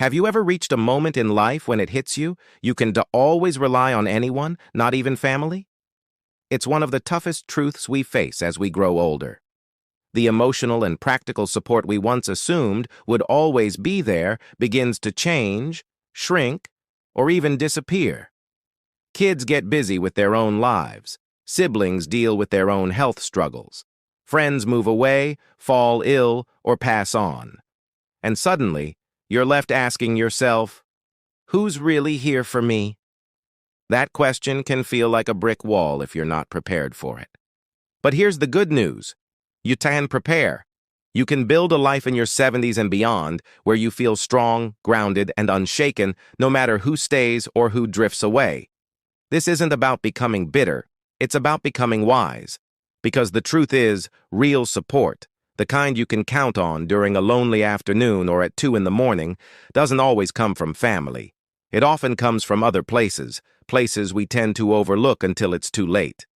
Have you ever reached a moment in life when it hits you, you can always rely on anyone, not even family? It's one of the toughest truths we face as we grow older. The emotional and practical support we once assumed would always be there begins to change, shrink, or even disappear. Kids get busy with their own lives. Siblings deal with their own health struggles. Friends move away, fall ill, or pass on. And suddenly, you're left asking yourself, who's really here for me? That question can feel like a brick wall if you're not prepared for it. But here's the good news. You can prepare. You can build a life in your 70s and beyond where you feel strong, grounded, and unshaken no matter who stays or who drifts away. This isn't about becoming bitter. It's about becoming wise. Because the truth is, real support, the kind you can count on during a lonely afternoon or at 2 in the morning, doesn't always come from family. It often comes from other places we tend to overlook until it's too late.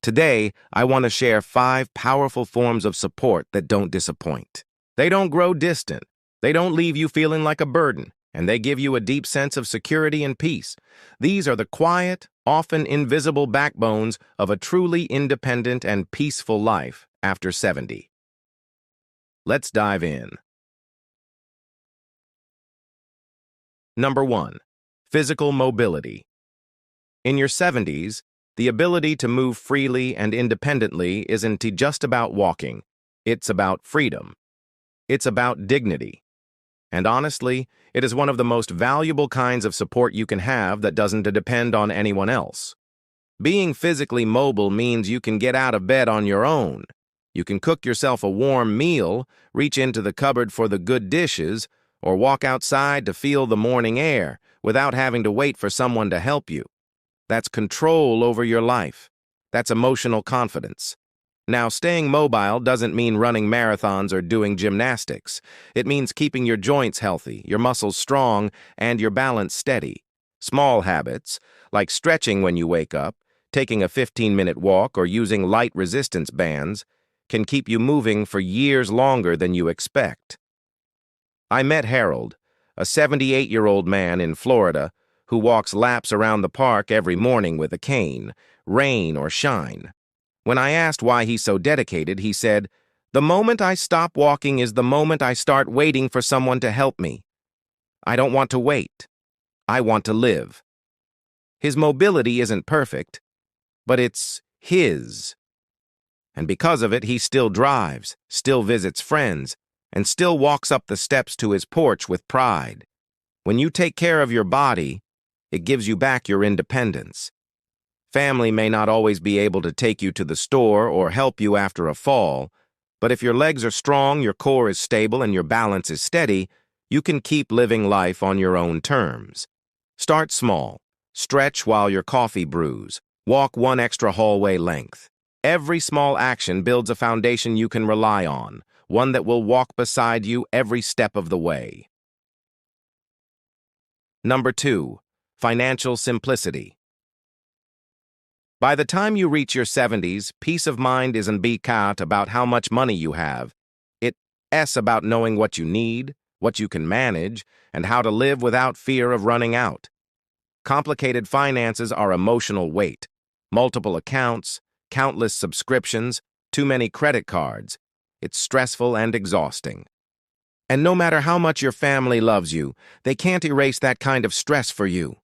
Today, I want to share 5 powerful forms of support that don't disappoint. They don't grow distant. They don't leave you feeling like a burden, and they give you a deep sense of security and peace. These are the quiet, often invisible backbones of a truly independent and peaceful life after 70. Let's dive in. Number 1. Physical mobility. In your 70s, the ability to move freely and independently isn't just about walking. It's about freedom. It's about dignity. And honestly, it is one of the most valuable kinds of support you can have that doesn't depend on anyone else. Being physically mobile means you can get out of bed on your own. You can cook yourself a warm meal, reach into the cupboard for the good dishes, or walk outside to feel the morning air without having to wait for someone to help you. That's control over your life. That's emotional confidence. Now, staying mobile doesn't mean running marathons or doing gymnastics. It means keeping your joints healthy, your muscles strong, and your balance steady. Small habits, like stretching when you wake up, taking a 15-minute walk, or using light resistance bands, can keep you moving for years longer than you expect. I met Harold, a 78-year-old man in Florida who walks laps around the park every morning with a cane, rain or shine. When I asked why he's so dedicated, he said, "The moment I stop walking is the moment I start waiting for someone to help me. I don't want to wait. I want to live." His mobility isn't perfect, but it's his. And because of it, he still drives, still visits friends, and still walks up the steps to his porch with pride. When you take care of your body, it gives you back your independence. Family may not always be able to take you to the store or help you after a fall, but if your legs are strong, your core is stable, and your balance is steady, you can keep living life on your own terms. Start small. Stretch while your coffee brews. Walk 1 extra hallway length. Every small action builds a foundation you can rely on, one that will walk beside you every step of the way. Number 2. Financial simplicity. By the time you reach your 70s, peace of mind isn't about how much money you have. It's about knowing what you need, what you can manage, and how to live without fear of running out. Complicated finances are emotional weight. Multiple accounts, countless subscriptions, too many credit cards. It's stressful and exhausting. And no matter how much your family loves you, they can't erase that kind of stress for you.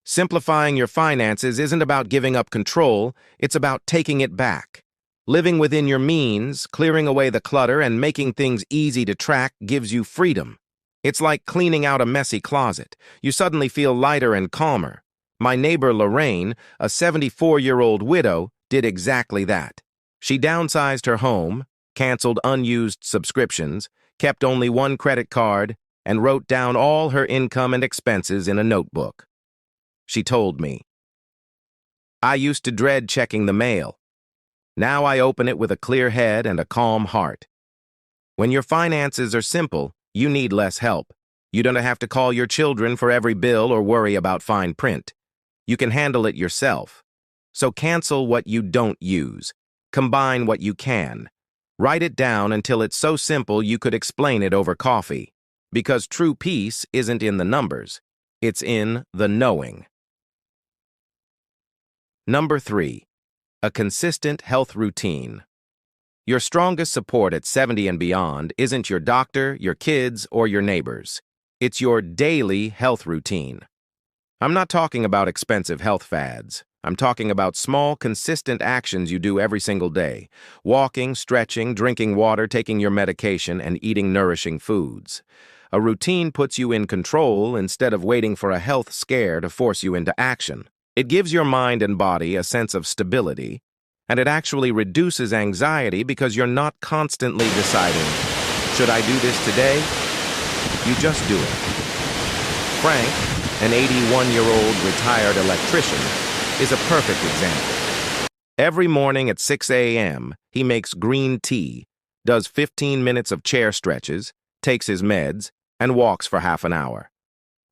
Simplifying your finances isn't about giving up control, it's about taking it back. Living within your means, clearing away the clutter, and making things easy to track gives you freedom. It's like cleaning out a messy closet. You suddenly feel lighter and calmer. My neighbor Lorraine, a 74-year-old widow, did exactly that. She downsized her home, canceled unused subscriptions, kept only 1 credit card, and wrote down all her income and expenses in a notebook. She told me, "I used to dread checking the mail. Now I open it with a clear head and a calm heart." When your finances are simple, you need less help. You don't have to call your children for every bill or worry about fine print. You can handle it yourself. So cancel what you don't use. Combine what you can. Write it down until it's so simple you could explain it over coffee. Because true peace isn't in the numbers, it's in the knowing. Number 3, a consistent health routine. Your strongest support at 70 and beyond isn't your doctor, your kids, or your neighbors. It's your daily health routine. I'm not talking about expensive health fads. I'm talking about small, consistent actions you do every single day. Walking, stretching, drinking water, taking your medication, and eating nourishing foods. A routine puts you in control instead of waiting for a health scare to force you into action. It gives your mind and body a sense of stability, and it actually reduces anxiety because you're not constantly deciding, should I do this today? You just do it. Frank, an 81-year-old retired electrician, is a perfect example. Every morning at 6 a.m., he makes green tea, does 15 minutes of chair stretches, takes his meds, and walks for half an hour.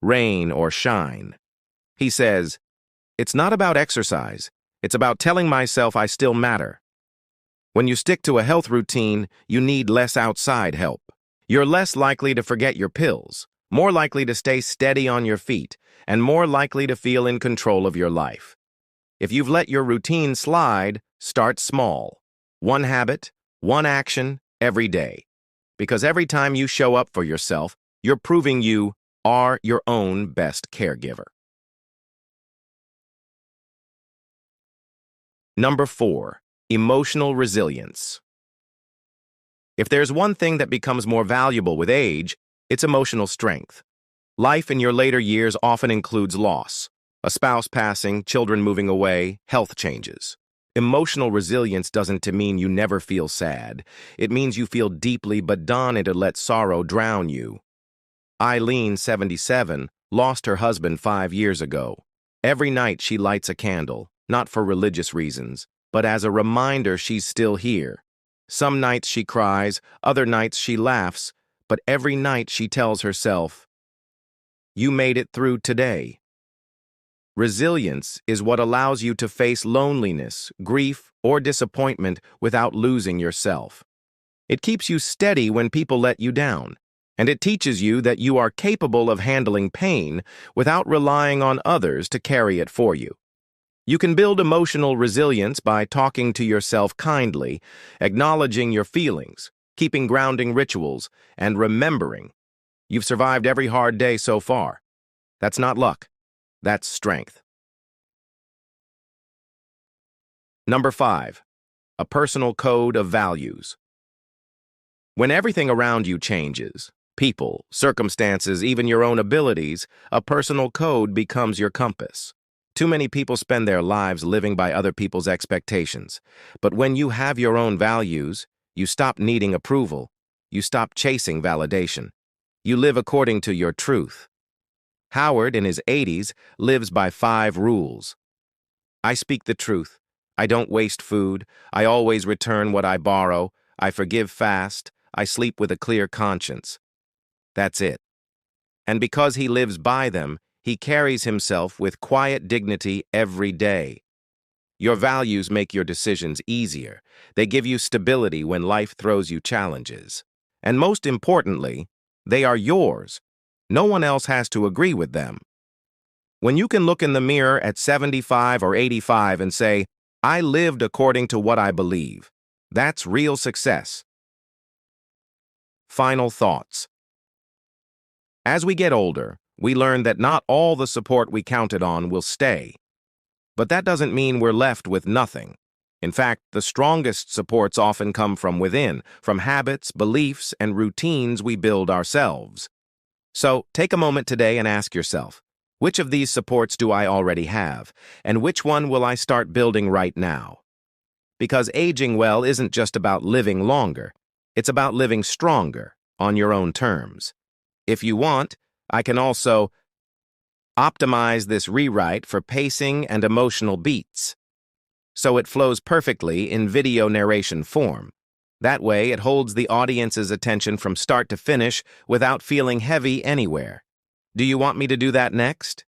Rain or shine. He says, "It's not about exercise. It's about telling myself I still matter." When you stick to a health routine, you need less outside help. You're less likely to forget your pills, more likely to stay steady on your feet, and more likely to feel in control of your life. If you've let your routine slide, start small. One habit, one action, every day. Because every time you show up for yourself, you're proving you are your own best caregiver. Number 4, emotional resilience. If there's one thing that becomes more valuable with age, it's emotional strength. Life in your later years often includes loss. A spouse passing, children moving away, health changes. Emotional resilience doesn't mean you never feel sad. It means you feel deeply but don't let sorrow drown you. Eileen, 77, lost her husband 5 years ago. Every night she lights a candle, not for religious reasons, but as a reminder she's still here. Some nights she cries, other nights she laughs, but every night she tells herself, "You made it through today." Resilience is what allows you to face loneliness, grief, or disappointment without losing yourself. It keeps you steady when people let you down, and it teaches you that you are capable of handling pain without relying on others to carry it for you. You can build emotional resilience by talking to yourself kindly, acknowledging your feelings, keeping grounding rituals, and remembering you've survived every hard day so far. That's not luck. That's strength. Number 5, a personal code of values. When everything around you changes, people, circumstances, even your own abilities, a personal code becomes your compass. Too many people spend their lives living by other people's expectations. But when you have your own values, you stop needing approval. You stop chasing validation. You live according to your truth. Howard, in his 80s, lives by 5 rules. I speak the truth. I don't waste food. I always return what I borrow. I forgive fast. I sleep with a clear conscience. That's it. And because he lives by them, he carries himself with quiet dignity every day. Your values make your decisions easier. They give you stability when life throws you challenges. And most importantly, they are yours. No one else has to agree with them. When you can look in the mirror at 75 or 85 and say, "I lived according to what I believe," that's real success. Final thoughts. As we get older, we learn that not all the support we counted on will stay. But that doesn't mean we're left with nothing. In fact, the strongest supports often come from within, from habits, beliefs, and routines we build ourselves. So, take a moment today and ask yourself, which of these supports do I already have, and which one will I start building right now? Because aging well isn't just about living longer, it's about living stronger, on your own terms. If you want, I can also optimize this rewrite for pacing and emotional beats, so it flows perfectly in video narration form. That way, it holds the audience's attention from start to finish without feeling heavy anywhere. Do you want me to do that next?